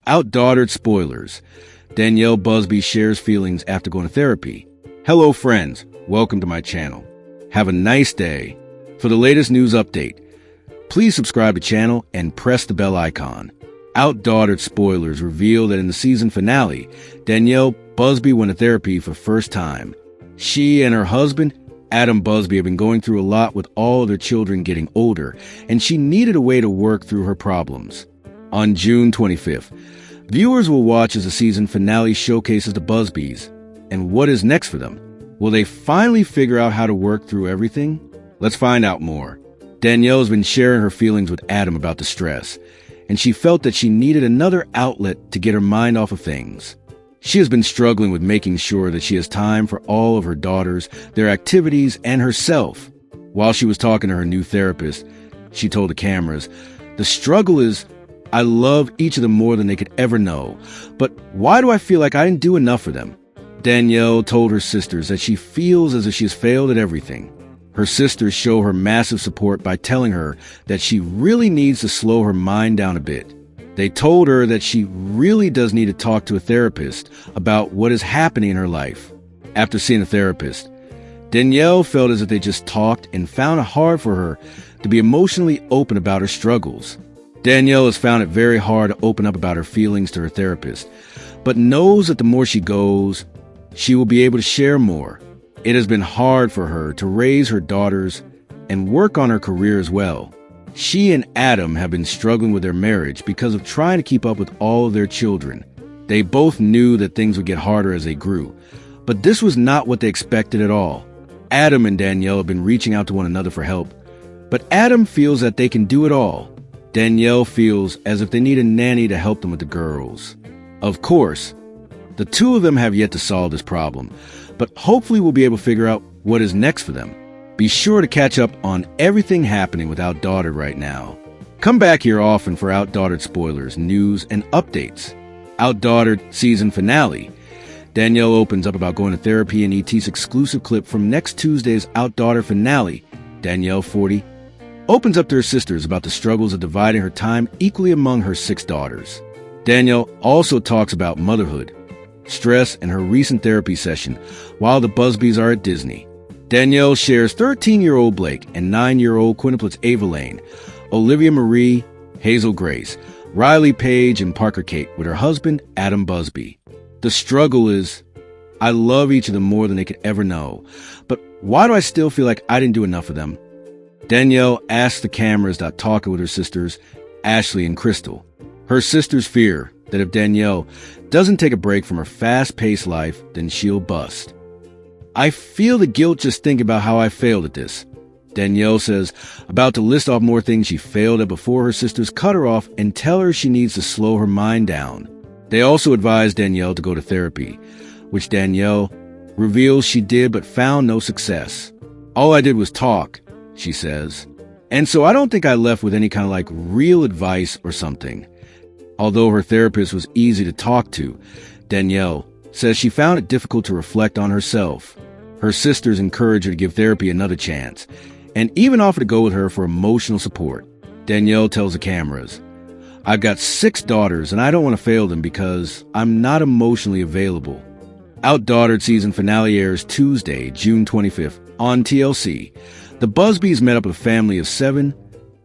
OutDaughtered spoilers. Danielle Busby shares feelings after going to therapy. Hello, friends. Welcome to my channel. Have a nice day. For the latest news update, please subscribe to the channel and press the bell icon. OutDaughtered spoilers reveal that in the season finale, Danielle Busby went to therapy for the first time. She and her husband, Adam Busby, have been going through a lot with all of their children getting older, and she needed a way to work through her problems. On June 25th, viewers will watch as the season finale showcases the Busbys. And what is next for them? Will they finally figure out how to work through everything? Let's find out more. Danielle has been sharing her feelings with Adam about the stress, and she felt that she needed another outlet to get her mind off of things. She has been struggling with making sure that she has time for all of her daughters, their activities, and herself. While she was talking to her new therapist, she told the cameras, "The struggle is, I love each of them more than they could ever know, but why do I feel like I didn't do enough for them?" Danielle told her sisters that she feels as if she has failed at everything. Her sisters show her massive support by telling her that she really needs to slow her mind down a bit. They told her that she really does need to talk to a therapist about what is happening in her life. After seeing a therapist, Danielle felt as if they just talked and found it hard for her to be emotionally open about her struggles. Danielle has found it very hard to open up about her feelings to her therapist, but knows that the more she goes, she will be able to share more. It has been hard for her to raise her daughters and work on her career as well. She and Adam have been struggling with their marriage because of trying to keep up with all of their children. They both knew that things would get harder as they grew, but this was not what they expected at all. Adam and Danielle have been reaching out to one another for help, but Adam feels that they can do it all. Danielle feels as if they need a nanny to help them with the girls. Of course, the two of them have yet to solve this problem, but hopefully we'll be able to figure out what is next for them. Be sure to catch up on everything happening with OutDaughtered right now. Come back here often for OutDaughtered spoilers, news, and updates. OutDaughtered season finale. Danielle opens up about going to therapy in ET's exclusive clip from next Tuesday's OutDaughtered finale. Danielle, 40, opens up to her sisters about the struggles of dividing her time equally among her 6 daughters. Danielle also talks about motherhood, stress, and her recent therapy session while the Busbys are at Disney. Danielle shares 13-year-old Blake and 9-year-old quintuplets Ava Lane, Olivia Marie, Hazel Grace, Riley Page, and Parker Kate with her husband, Adam Busby. The struggle is, I love each of them more than they could ever know, but why do I still feel like I didn't do enough for them? Danielle asks the cameras about talking with her sisters, Ashley and Crystal. Her sisters fear that if Danielle doesn't take a break from her fast-paced life, then she'll bust. I feel the guilt just thinking about how I failed at this. Danielle says, about to list off more things she failed at before her sisters cut her off and tell her she needs to slow her mind down. They also advise Danielle to go to therapy, which Danielle reveals she did but found no success. All I did was talk, she says. And so I don't think I left with any kind of real advice or something. Although her therapist was easy to talk to, Danielle says she found it difficult to reflect on herself. Her sisters encourage her to give therapy another chance, and even offer to go with her for emotional support. Danielle tells the cameras, I've got 6 daughters and I don't want to fail them because I'm not emotionally available. OutDaughtered season finale airs Tuesday, June 25th on TLC. The Busbys met up with a family of 7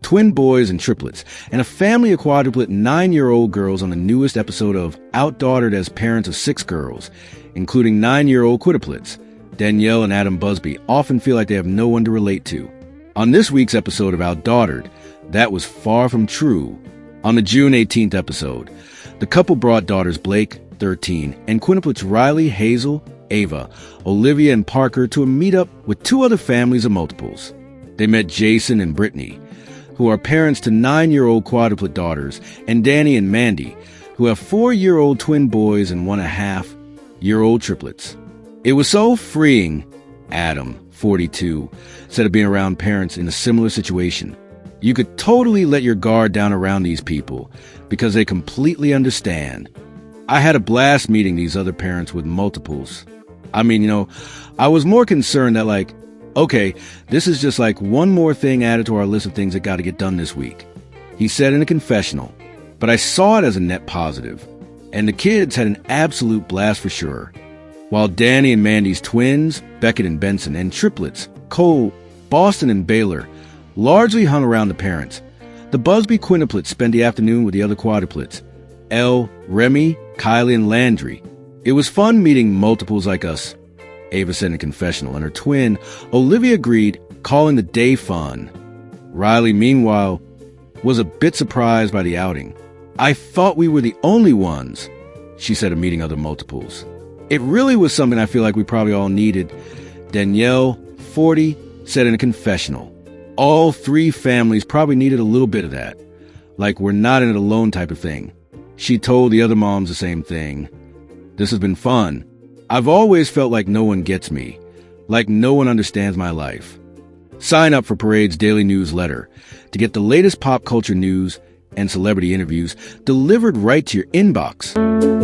twin boys and triplets, and a family of quadruplet 9-year-old girls on the newest episode of OutDaughtered as parents of 6 girls, including 9-year-old quintuplets. Danielle and Adam Busby often feel like they have no one to relate to. On this week's episode of OutDaughtered, that was far from true. On the June 18th episode, the couple brought daughters Blake, 13, and quintuplets Riley, Hazel, Ava, Olivia, and Parker to a meetup with 2 other families of multiples. They met Jason and Brittany, who are parents to 9-year-old quadruplet daughters, and Danny and Mandy, who have 4-year-old twin boys and 1.5-year-old triplets. It was so freeing, Adam, 42, said of being around parents in a similar situation. You could totally let your guard down around these people because they completely understand. I had a blast meeting these other parents with multiples. I was more concerned that okay, this is just one more thing added to our list of things that got to get done this week. He said in a confessional, but I saw it as a net positive. And the kids had an absolute blast for sure. While Danny and Mandy's twins, Beckett and Benson, and triplets, Cole, Boston, and Baylor, largely hung around the parents, the Busby quintuplets spent the afternoon with the other quadruplets, Elle, Remy, Kylie, and Landry. It was fun meeting multiples like us, Ava said in a confessional, and her twin, Olivia, agreed, calling the day fun. Riley, meanwhile, was a bit surprised by the outing. I thought we were the only ones, she said of meeting other multiples. It really was something I feel like we probably all needed, Danielle, 40, said in a confessional. All three families probably needed a little bit of that. Like we're not in it alone type of thing. She told the other moms the same thing. This has been fun. I've always felt like no one gets me. Like no one understands my life. Sign up for Parade's daily newsletter to get the latest pop culture news and celebrity interviews delivered right to your inbox.